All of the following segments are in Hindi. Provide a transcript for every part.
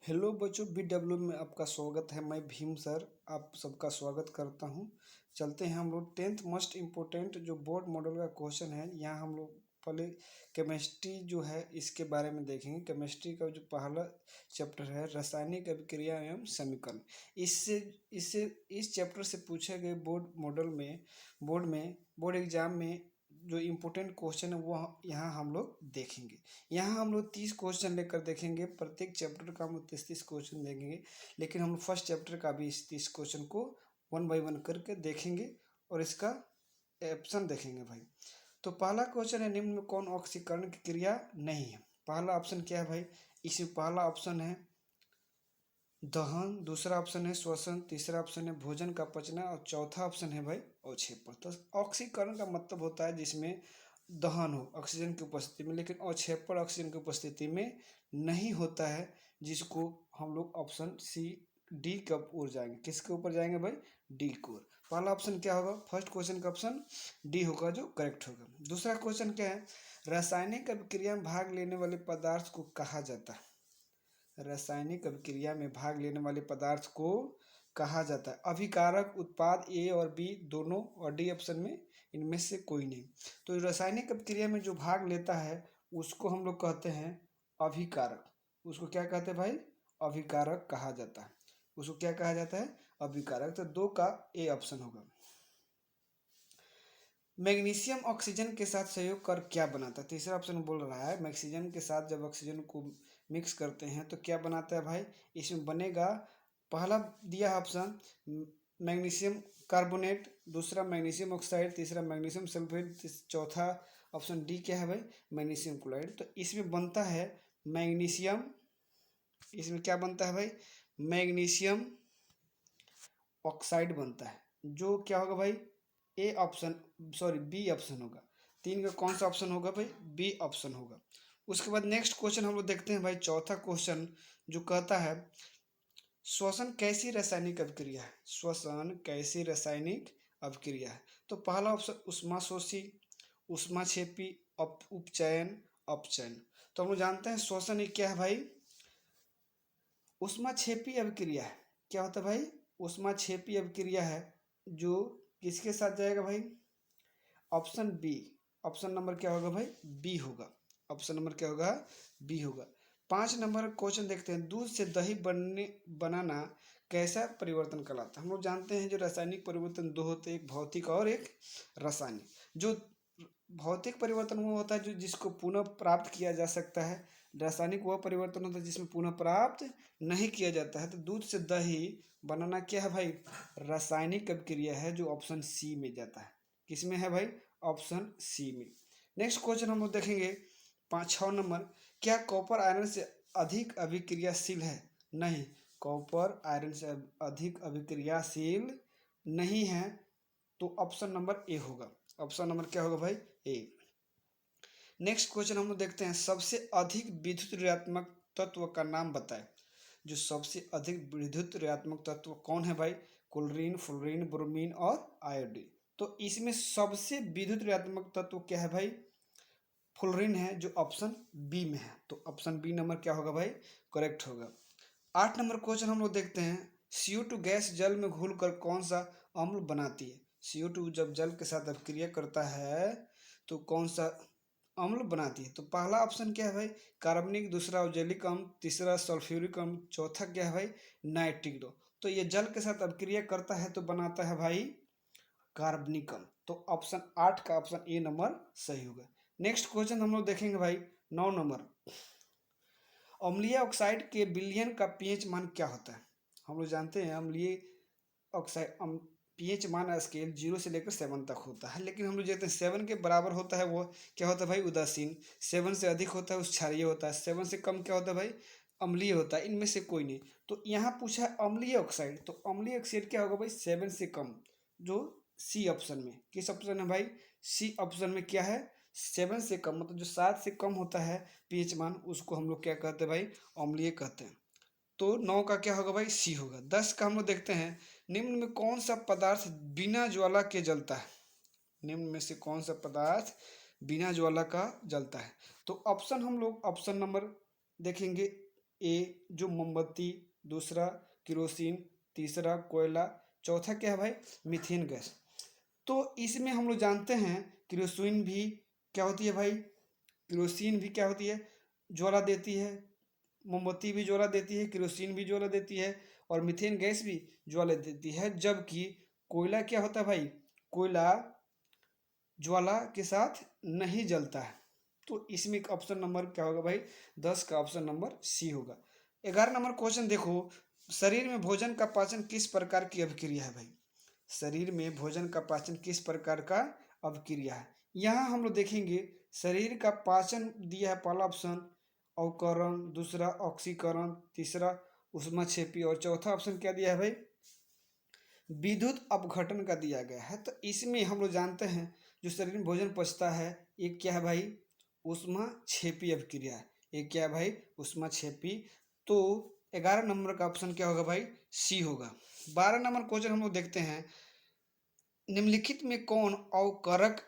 हेलो बच्चों, BW में आपका स्वागत है। मैं भीम सर आप सबका स्वागत करता हूं। चलते हैं हम लोग 10th मोस्ट इम्पोर्टेंट जो बोर्ड मॉडल का क्वेश्चन है। यहाँ हम लोग पहले केमिस्ट्री जो है इसके बारे में देखेंगे। केमिस्ट्री का जो पहला चैप्टर है रासायनिक अभिक्रिया एवं समीकरण। इससे इससे इस चैप्टर से पूछे गए बोर्ड एग्जाम में जो इम्पोर्टेंट क्वेश्चन है वो यहाँ हम लोग देखेंगे। यहाँ हम लोग 30 क्वेश्चन लेकर देखेंगे। प्रत्येक चैप्टर का हम लोग 30 क्वेश्चन देखेंगे, लेकिन हम लोग फर्स्ट चैप्टर का भी इस 30 क्वेश्चन को 1 बाय 1 करके देखेंगे और इसका ऑप्शन देखेंगे भाई। तो पहला क्वेश्चन है, निम्न में कौन ऑक्सीकरण की क्रिया नहीं है। पहला ऑप्शन क्या है भाई? इसमें पहला ऑप्शन है दहन, दूसरा ऑप्शन है श्वसन, तीसरा ऑप्शन है भोजन का पचना और चौथा ऑप्शन है भाई अवक्षेपण। तो ऑक्सीकरण का मतलब होता है जिसमें दहन हो ऑक्सीजन की उपस्थिति में, लेकिन अवक्षेपण ऑक्सीजन की उपस्थिति में नहीं होता है, जिसको हम लोग ऑप्शन सी डी के ऊपर जाएंगे। किसके ऊपर जाएंगे भाई? डी की ओर। पहला ऑप्शन क्या होगा? फर्स्ट क्वेश्चन का ऑप्शन डी होगा जो करेक्ट होगा। दूसरा क्वेश्चन क्या है? रासायनिक अभिक्रिया में भाग लेने वाले पदार्थ को कहा जाता है। रासायनिक अभिक्रिया में भाग लेने वाले पदार्थ को कहा जाता है अभिकारक उत्पाद। ए और बी दोनों और डी ऑप्शन में इनमें से कोई नहीं। तो रासायनिक अभिक्रिया में जो भाग लेता है उसको हम लोग कहते हैं अभिकारक। उसको क्या कहते हैं भाई? अभिकारक कहा जाता है। उसको क्या कहा जाता है? अभिकारक। तो 2 का ए ऑप्शन होगा। मैग्नीशियम ऑक्सीजन के साथ सहयोग कर क्या बनाता है? तीसरा ऑप्शन बोल रहा है मैग्नीशियम के साथ जब ऑक्सीजन को मिक्स करते हैं तो क्या बनाता है भाई? इसमें बनेगा, पहला दिया ऑप्शन मैग्नीशियम कार्बोनेट, दूसरा मैग्नीशियम ऑक्साइड, तीसरा मैग्नीशियम सल्फेट, चौथा ऑप्शन डी क्या है भाई? Magnesium chloride. तो इसमें बनता है मैग्नीशियम, इसमें क्या बनता है भाई? मैग्नीशियम ऑक्साइड बनता है, जो क्या होगा भाई? A option, sorry B option होगा। 3 का कौन सा ऑप्शन होगा भाई? बी ऑप्शन होगा। उसके बाद नेक्स्ट क्वेश्चन हम लोग देखते हैं भाई, चौथा क्वेश्चन जो कहता है श्वसन कैसी रासायनिक अभिक्रिया है। श्वसन कैसी रासायनिक अभिक्रिया है? तो पहला ऑप्शन उष्माशोषी, उष्माक्षेपी, उपचयन, अपचयन। तो हम लोग जानते हैं श्वसन एक क्या है भाई? उष्माक्षेपी अभिक्रिया है। क्या होता है भाई? उष्माक्षेपी अभिक्रिया है, जो किसके साथ जाएगा भाई? Option B. ऑप्शन नंबर क्या होगा भाई? बी होगा। ऑप्शन नंबर क्या होगा? बी होगा। 5 नंबर क्वेश्चन देखते हैं, दूध से दही बनाना कैसा परिवर्तन कहलाता है। हम लोग जानते हैं जो रासायनिक परिवर्तन 2 होते हैं, एक भौतिक और एक रासायनिक। जो भौतिक परिवर्तन वो होता है जो जिसको पुनः प्राप्त किया जा सकता है। रासायनिक वह परिवर्तन होता है जिसमें पुनः प्राप्त नहीं किया जाता है। तो दूध से दही बनाना क्या है भाई? रासायनिक अभिक्रिया है, जो ऑप्शन सी में जाता है। किस में है भाई? ऑप्शन सी में। नेक्स्ट क्वेश्चन हम लोग देखेंगे 5-6 नंबर, क्या कॉपर आयरन से अधिक अभिक्रियाशील है? नहीं, कॉपर आयरन से अधिक अभिक्रियाशील नहीं है। तो ऑप्शन नंबर ए होगा। ऑप्शन नंबर क्या होगा भाई? ए। नेक्स्ट क्वेश्चन हम लोग देखते हैं, सबसे अधिक विद्युत ऋणात्मक तत्व का नाम बताएं। जो सबसे अधिक विद्युत ऋणात्मक तत्व कौन है भाई? क्लोरीन, फ्लोरीन, ब्रोमीन और आयोडीन। तो इसमें सबसे विद्युत ऋणात्मक तत्व क्या है भाई? फ्लोरीन है, जो ऑप्शन बी में है। तो ऑप्शन बी नंबर क्या होगा भाई? करेक्ट होगा। 8 नंबर क्वेश्चन हम लोग देखते हैं, CO2 गैस जल में घुलकर कौन सा अम्ल बनाती है। CO2 जब जल के साथ अभिक्रिया करता है तो कौन सा अम्ल बनाती है? तो पहला ऑप्शन क्या है भाई? कार्बनिक, दूसरा औद्योगिक अम्ल, तीसरा सल्फ्यूरिक अम्ल, चौथा क्या है भाई? नाइट्रिक अम्ल। तो ये जल के साथ अभिक्रिया करता है तो बनाता है भाई कार्बनिक अम्ल। तो ऑप्शन 8 का ऑप्शन ए नंबर सही होगा। नेक्स्ट क्वेश्चन हम लोग देखेंगे भाई 9 नंबर, अम्लीय ऑक्साइड के विलयन का पीएच मान क्या होता है। हम लोग जानते हैं अम्लीय ऑक्साइड पीएच मान स्केल 0 से लेकर 7 तक होता है, लेकिन हम लोग जानते हैं 7 के बराबर होता है वो क्या होता है भाई? उदासीन। 7 से अधिक होता है उस क्षारीय होता है। 7 से कम क्या होता है भाई? अम्लीय होता है। इनमें से कोई नहीं। तो यहाँ पूछा है अम्लीय ऑक्साइड, तो अम्लीय ऑक्साइड क्या होगा भाई? 7 से कम, जो सी ऑप्शन में। किस ऑप्शन है भाई? सी ऑप्शन में क्या है? 7 से कम, मतलब जो 7 से कम होता है पीएच मान, उसको हम लोग क्या कहते हैं भाई? अम्लीय कहते हैं। तो 9 का क्या होगा भाई? सी होगा। 10 का हम लोग देखते हैं, निम्न में कौन सा पदार्थ बिना ज्वाला के जलता है। निम्न में से कौन सा पदार्थ बिना ज्वाला का जलता है? तो ऑप्शन हम लोग ऑप्शन नंबर देखेंगे ए जो मोमबत्ती, दूसरा केरोसिन, तीसरा कोयला, चौथा क्या है भाई मीथेन गैस। तो इसमें हम लोग जानते हैं केरोसिन भी क्या होती है भाई, केरोसिन भी क्या होती है ज्वाला देती है, मोमबत्ती भी ज्वाला देती है, केरोसिन भी ज्वाला देती है और मीथेन गैस भी ज्वाला देती है। जबकि कोयला क्या होता है भाई, कोयला ज्वाला के साथ नहीं जलता है। तो इसमें ऑप्शन नंबर क्या होगा भाई 10 का ऑप्शन नंबर सी होगा। 11 नंबर क्वेश्चन देखो, शरीर में भोजन का पाचन किस प्रकार की अभिक्रिया है भाई, शरीर में भोजन का पाचन किस प्रकार का अभिक्रिया है। यहाँ हम लोग देखेंगे शरीर का पाचन दिया है पहला ऑप्शन अवकरण, दूसरा ऑक्सीकरण, तीसरा ऊष्माक्षेपी और चौथा ऑप्शन क्या दिया है भाई विद्युत अपघटन का दिया गया है। तो इसमें हम लोग जानते हैं जो शरीर में भोजन पचता है एक क्या है भाई ऊष्माक्षेपी अभिक्रिया है, एक क्या है भाई ऊष्माक्षेपी। तो 11 नंबर का ऑप्शन क्या होगा भाई सी होगा। 12 नंबर क्वेश्चन हम लोग देखते हैं, निम्नलिखित में कौन अवकरक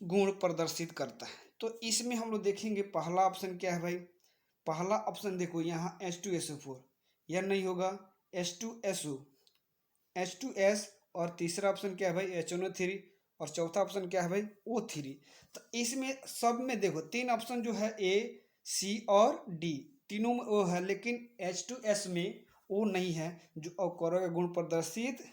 गुण प्रदर्शित करता है। तो इसमें हम लोग देखेंगे पहला ऑप्शन क्या है भाई, पहला ऑप्शन देखो यहाँ H2SO4 यह नहीं होगा H2SO, H2S और तीसरा ऑप्शन क्या है भाई HNO3 और चौथा ऑप्शन क्या है भाई O3। तो इसमें सब में देखो तीन ऑप्शन जो है A, C और D तीनों में O है, लेकिन H2S में O नहीं है जो अवकरक गुण प्रदर्शित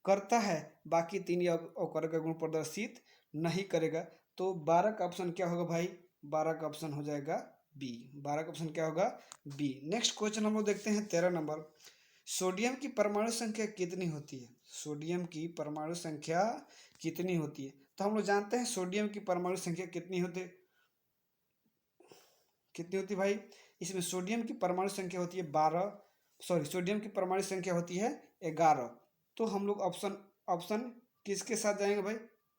करता है, बाकी तीन अवकरक गुण प्रदर्शित नहीं करेगा। तो 12 का ऑप्शन क्या होगा भाई 12 का ऑप्शन हो जाएगा बी, 12 का ऑप्शन क्या होगा बी। नेक्स्ट क्वेश्चन हम लोग देखते हैं 13 नंबर, सोडियम की परमाणु संख्या कितनी होती है, सोडियम की परमाणु संख्या कितनी होती है। तो हम लोग जानते हैं सोडियम की परमाणु संख्या कितनी होती भाई, इसमें सोडियम की परमाणु संख्या होती है 12, सॉरी सोडियम की परमाणु संख्या होती है 11। तो हम लोग ऑप्शन ऑप्शन किसके साथ जाएंगे भाई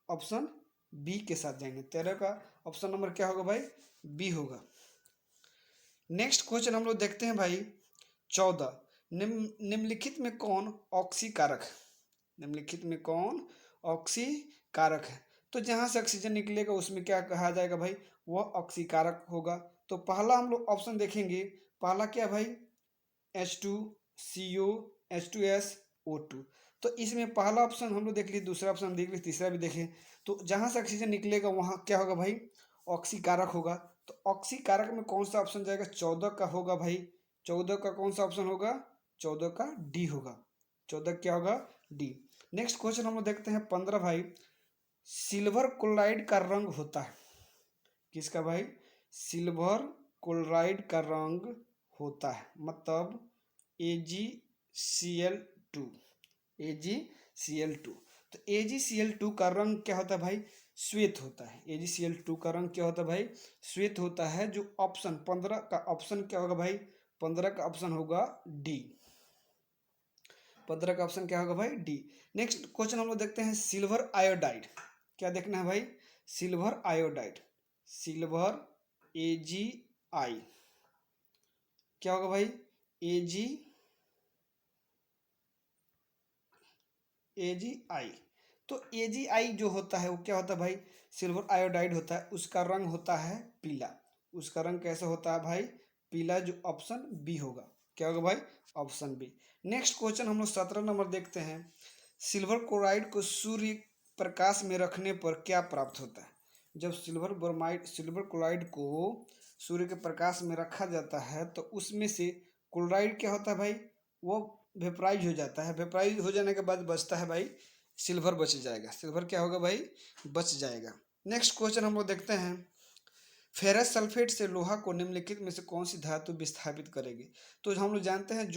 ऑप्शन बी के साथ जाएंगे। 13 का ऑप्शन नंबर क्या होगा भाई बी होगा। नेक्स्ट क्वेश्चन हम लोग देखते हैं भाई 14, निम्नलिखित में कौन ऑक्सीकारक है, निम्नलिखित में कौन ऑक्सीकारक है। तो जहाँ से ऑक्सीजन निकलेगा उसमें क्या कहा जाएगा भाई वह ऑक्सीकारक होगा। तो पहला हम लोग ऑप्शन देखेंगे, पहला क्या भाई H2CO, H2SO2। तो इसमें पहला ऑप्शन हम लोग देख लिए, दूसरा ऑप्शन देख लिए, तीसरा भी देखें। तो जहाँ से ऑक्सीजन निकलेगा वहाँ क्या होगा भाई ऑक्सीकारक होगा। तो ऑक्सीकारक में कौन सा ऑप्शन जाएगा 14 का होगा भाई, 14 का कौन सा ऑप्शन होगा 14 का डी होगा, 14 क्या होगा डी। नेक्स्ट क्वेश्चन हम लोग देखते हैं 15 भाई, सिल्वर क्लोराइड का रंग होता है किसका भाई, सिल्वर क्लोराइड का रंग होता है मतलब AgCl2, AgCl2। तो AgCl2 का रंग क्या होता है भाई श्वेत होता है, AgCl2 का रंग क्या होता है भाई श्वेत होता है। जो ऑप्शन 15 का ऑप्शन क्या होगा भाई 15 का ऑप्शन होगा डी, 15 का ऑप्शन क्या होगा भाई डी। नेक्स्ट क्वेश्चन हम लोग देखते हैं सिल्वर आयोडाइड, क्या देखना है भाई सिल्वर आयोडाइड, सिल्वर AgI क्या होगा भाई AgI। तो AgI जो होता है वो क्या होता है भाई सिल्वर आयोडाइड होता है, उसका रंग होता है पीला, उसका रंग कैसा होता है भाई पीला, जो ऑप्शन बी होगा, क्या होगा भाई ऑप्शन बी। नेक्स्ट क्वेश्चन हम लोग 17 नंबर देखते हैं, सिल्वर क्लोराइड को सूर्य प्रकाश में रखने पर क्या प्राप्त होता है। जब सिल्वर क्लोराइड को सूर्य के प्रकाश में रखा जाता है तो उसमें से क्लोराइड क्या होता है भाई वो वेपराइज हो जाता है, वेपराइज हो जाने के बाद बचता है भाई सिल्वर बच जाएगा, सिल्वर क्या होगा भाई बच जाएगा। नेक्स्ट क्वेश्चन हम लोग देखते हैं, फेरस सल्फेट से लोहा को निम्नलिखित में से कौन सी धातु विस्थापित करेगी। तो हम लोग जानते हैं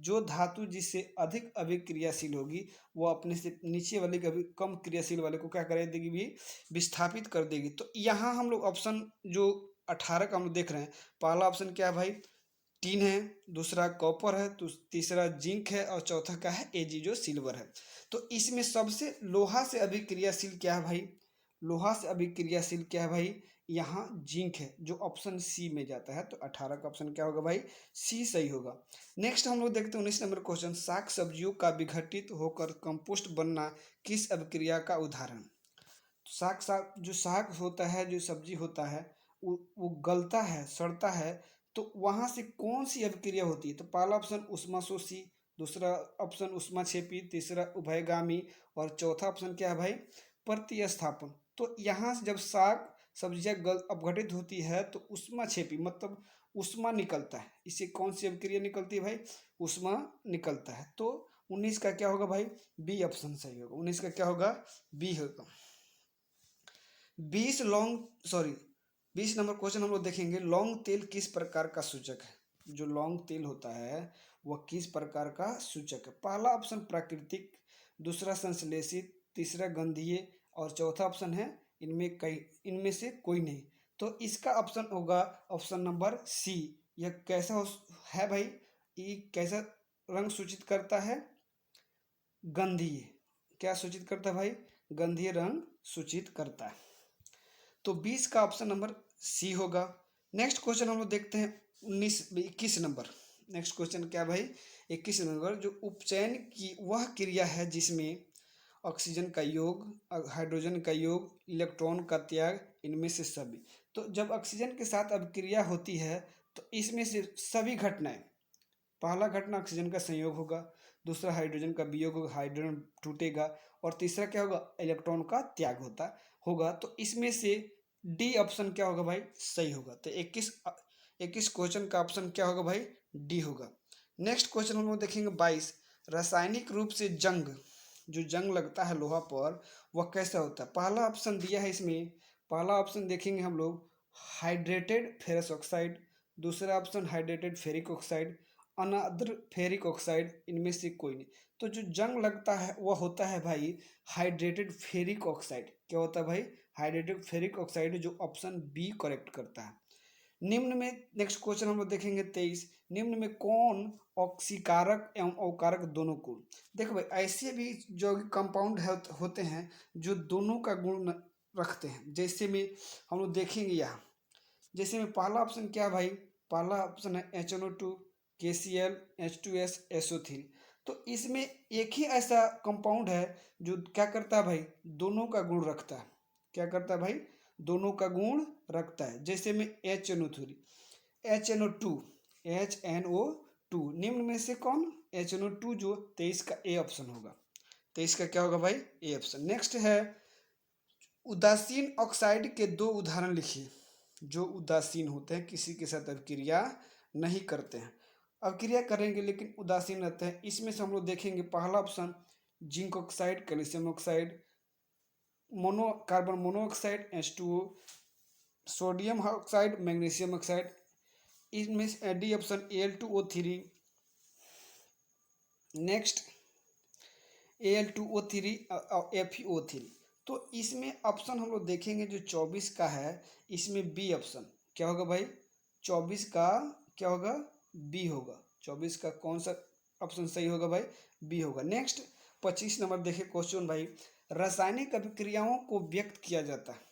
जो धातु जिससे अधिक अभिक्रियाशील होगी वो अपने से नीचे वाले कभी कम क्रियाशील वाले को क्या कर देगी भी विस्थापित कर देगी। तो यहाँ हम लोग ऑप्शन जो 18 का हम लोग देख रहे हैं, पहला ऑप्शन क्या है भाई टीन है, दूसरा कॉपर है, तो तीसरा जिंक है और चौथा क्या है Ag जो सिल्वर है। तो इसमें सबसे लोहा से अभिक्रियाशील क्या है भाई, लोहा से अभिक्रियाशील क्या है भाई यहाँ जिंक है, जो ऑप्शन सी में जाता है। तो 18 का ऑप्शन क्या होगा भाई सी सही होगा। नेक्स्ट हम लोग देखते हैं 19 नंबर क्वेश्चन, साग सब्जियों का विघटित होकर कंपोस्ट बनना किस अभिक्रिया का उदाहरण। साग जो साग होता है जो सब्जी होता है वो गलता है सड़ता है, तो वहाँ से कौन सी अभिक्रिया होती है? तो पहला ऑप्शन ऊष्माशोषी, दूसरा ऑप्शन ऊष्माक्षेपी, तीसरा उभयगामी और चौथा ऑप्शन क्या है भाई? प्रतिस्थापन। तो यहाँ से जब शाक सब्जियां गल अपघटित होती है तो ऊष्माक्षेपी मतलब ऊष्मा निकलता है। इससे कौन सी अभिक्रिया निकलती है भाई? ऊष्मा निकलता है। तो 19 का क्या होगा भाई? बी ऑप्शन सही होगा। 19 का क्या होगा? बी होगा। 20 नंबर क्वेश्चन हम लोग देखेंगे, लौंग तेल किस प्रकार का सूचक है? जो लौंग तेल होता है वह किस प्रकार का सूचक है? पहला ऑप्शन प्राकृतिक, दूसरा संश्लेषित, तीसरा गंधीय और चौथा ऑप्शन है इनमें से कोई नहीं। तो इसका ऑप्शन होगा ऑप्शन नंबर सी। यह कैसा है भाई? ये कैसा रंग सूचित करता है? गंधीय। क्या सूचित करता है भाई? गंधीय रंग सूचित करता है। तो 20 का ऑप्शन नंबर सी होगा। नेक्स्ट क्वेश्चन हम लोग देखते हैं 21 नंबर। नेक्स्ट क्वेश्चन क्या भाई? 21 नंबर, जो उपचयन की वह क्रिया है जिसमें ऑक्सीजन का योग, हाइड्रोजन का योग, इलेक्ट्रॉन का त्याग, इनमें से सभी। तो जब ऑक्सीजन के साथ अभिक्रिया होती है तो इसमें से सभी घटनाएं, पहला घटना ऑक्सीजन का संयोग होगा, दूसरा हाइड्रोजन का वियोग होगा, हाइड्रोजन टूटेगा, और तीसरा क्या होगा? इलेक्ट्रॉन का त्याग होगा। तो इसमें से डी ऑप्शन क्या होगा भाई? सही होगा। तो 21 क्वेश्चन का ऑप्शन क्या होगा भाई? डी होगा। नेक्स्ट क्वेश्चन हम लोग देखेंगे 22, रासायनिक रूप से जो जंग लगता है लोहा पर वह कैसा होता है? पहला ऑप्शन दिया है इसमें, पहला ऑप्शन देखेंगे हम लोग हाइड्रेटेड फेरस ऑक्साइड, दूसरा option hydrated ferric oxide, another ferric oxide, इनमें से कोई नहीं। तो जो जंग लगता है वह होता है भाई हाइड्रेटेड फेरिक ऑक्साइड। क्या होता है भाई? हाइड्रेटेड फेरिक ऑक्साइड, जो ऑप्शन बी करेक्ट करता है। निम्न में नेक्स्ट क्वेश्चन हम लोग देखेंगे 23, निम्न में कौन ऑक्सीकारक एवं अवकारक दोनों गुण? देखो भाई, ऐसे भी जो कंपाउंड होते हैं जो दोनों का गुण रखते हैं। जैसे में हम लोग देखेंगे यहाँ, जैसे में पहला ऑप्शन क्या है भाई? पहला ऑप्शन है HNO2, KCl, H2S, SO3। तो इसमें एक ही ऐसा कंपाउंड है जो क्या करता है भाई? दोनों का गुण रखता है। क्या करता है भाई? दोनों का गुण रखता है। जैसे में HNO3, HNO2, HNO2, निम्न में से कौन? HNO2, जो 23 का ए ऑप्शन होगा। 23 का क्या होगा भाई? A option. नेक्स्ट है उदासीन ऑक्साइड के दो उदाहरण लिखिए। जो उदासीन होते हैं, किसी के साथ अभिक्रिया नहीं करते हैं, अभिक्रिया करेंगे लेकिन उदासीन रहते हैं। इसमें से हम लोग देखेंगे पहला option zinc oxide, calcium oxide, carbon monoxide H2O, sodium oxide, magnesium oxide, इसमें D option Al2O3। Next Al2O3 FeO3। तो इसमें ऑप्शन हम लोग देखेंगे जो 24 का है, इसमें बी ऑप्शन क्या होगा भाई? 24 का क्या होगा? बी होगा। 24 का कौन सा ऑप्शन सही होगा भाई? बी होगा। नेक्स्ट 25 नंबर देखिए क्वेश्चन भाई, रासायनिक अभिक्रियाओं को व्यक्त किया जाता है।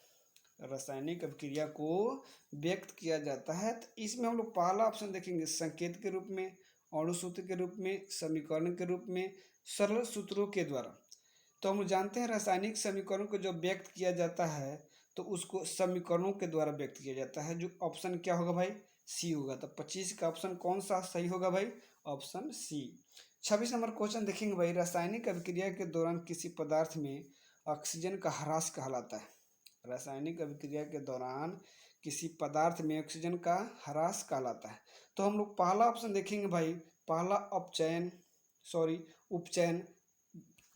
रासायनिक अभिक्रिया को व्यक्त किया जाता है तो इसमें हम लोग पहला ऑप्शन देखेंगे संकेत के रूप में, अणुसूत्र के रूप में, समीकरण के रूप में, सरल सूत्रों के द्वारा। तो हम जानते हैं रासायनिक समीकरण को जब व्यक्त किया जाता है तो उसको समीकरणों के द्वारा व्यक्त किया जाता है। जो ऑप्शन क्या होगा भाई? सी होगा। तो 25 का ऑप्शन कौन सा सही होगा भाई? Option C. 26 नंबर क्वेश्चन देखेंगे भाई, रासायनिक अभिक्रिया के दौरान किसी पदार्थ में ऑक्सीजन का ह्रास कहलाता है। रासायनिक अभिक्रिया के दौरान किसी पदार्थ में ऑक्सीजन का ह्रास कहलाता है। तो हम लोग पहला ऑप्शन देखेंगे भाई, पहला उपचयन,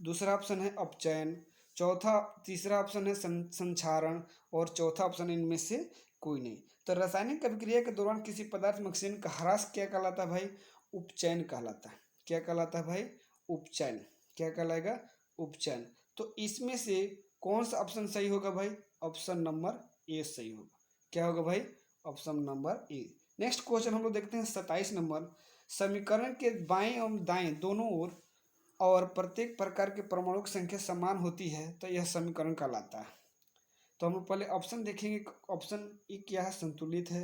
दूसरा ऑप्शन है अपचयन, तीसरा ऑप्शन है संक्षारण और चौथा ऑप्शन इनमें से कोई नहीं। तो रासायनिक अभिक्रिया के दौरान किसी पदार्थ में ऑक्सीजन का ह्रास क्या कहलाता है भाई? उपचयन कहलाता है। क्या कहलाता है भाई? उपचयन। क्या कहलाएगा? उपचयन। तो इसमें से कौन सा ऑप्शन सही होगा भाई? ऑप्शन नंबर ए सही होगा। क्या होगा भाई? Option number A. Next question हम लोग देखते हैं 27 नंबर, समीकरण के बाएं एवं दाएं दोनों ओर और प्रत्येक प्रकार के परमाणु की संख्या समान होती है तो यह समीकरण कहलाता है। तो हम पहले ऑप्शन देखेंगे। ऑप्शन ए क्या है? संतुलित है,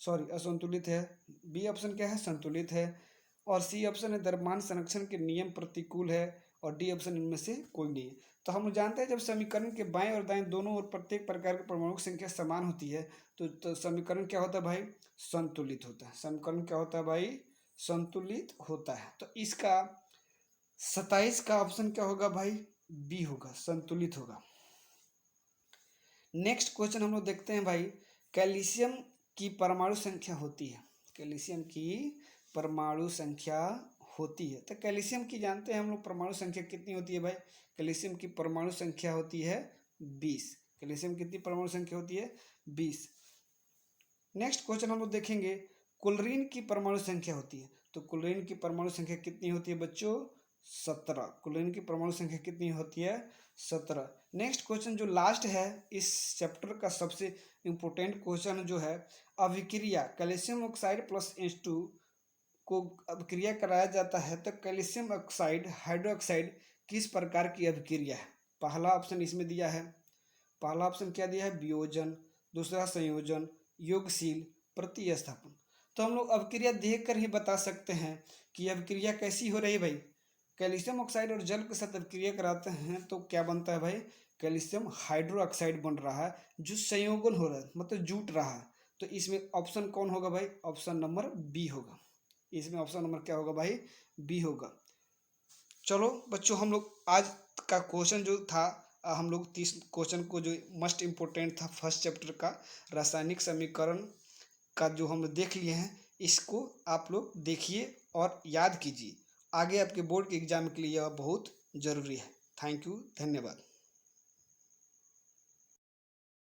असंतुलित है। बी ऑप्शन क्या है? संतुलित है। और सी ऑप्शन है द्रव्यमान संरक्षण के नियम प्रतिकूल है। और डी ऑप्शन इनमें से कोई नहीं है। तो हम लोग जानते हैं जब समीकरण के बाएं और दाएं दोनों ओर प्रत्येक प्रकार के परमाणु की संख्या समान होती है तो समीकरण क्या होता है भाई, संतुलित होता है। समीकरण क्या होता है भाई, संतुलित होता है। तो इसका 27 का ऑप्शन क्या होगा भाई, बी होगा, संतुलित होगा। नेक्स्ट क्वेश्चन हम लोग देखते हैं भाई, कैल्शियम की परमाणु संख्या होती है, कैल्शियम की परमाणु संख्या होती है। तो कैल्शियम की जानते हैं हम लोग परमाणु संख्या कितनी होती है भाई, कैल्शियम की परमाणु संख्या होती है 20। कैल्शियम कितनी परमाणु संख्या होती है, 20। नेक्स्ट क्वेश्चन हम लोग देखेंगे, क्लोरीन की परमाणु संख्या होती है। तो क्लोरीन की परमाणु संख्या कितनी होती है बच्चों, 17। क्लोरीन की परमाणु संख्या कितनी होती है, 17। नेक्स्ट क्वेश्चन जो लास्ट है इस चैप्टर का सबसे इंपॉर्टेंट क्वेश्चन जो है, अभिक्रिया कैल्शियम ऑक्साइड प्लस H2 को अभिक्रिया कराया जाता है तो कैल्शियम ऑक्साइड हाइड्रोक्साइड किस प्रकार की अभिक्रिया है। पहला ऑप्शन इसमें दिया है, पहला ऑप्शन क्या दिया है, वियोजन, दूसरा संयोजन, योगशील, प्रतिस्थापन। तो हम लोग अभिक्रिया देख कर ही बता सकते हैं कि अभिक्रिया कैसी हो रही है भाई। कैल्शियम ऑक्साइड और जल के साथ अभिक्रिया कराते हैं तो क्या बनता है भाई, कैल्शियम हाइड्रोक्साइड बन रहा है, जो संयोजन हो रहा है मतलब जुट रहा है। तो इसमें ऑप्शन कौन होगा भाई, ऑप्शन नंबर बी होगा। इसमें ऑप्शन नंबर क्या होगा भाई, बी होगा। चलो बच्चों, हम लोग आज का क्वेश्चन जो था, हम लोग 30 क्वेश्चन को जो मस्ट इम्पोर्टेंट था फर्स्ट चैप्टर का रासायनिक समीकरण का जो हम लोग देख लिए हैं, इसको आप लोग देखिए और याद कीजिए। आगे आपके बोर्ड के एग्जाम के लिए यह बहुत ज़रूरी है। थैंक यू, धन्यवाद।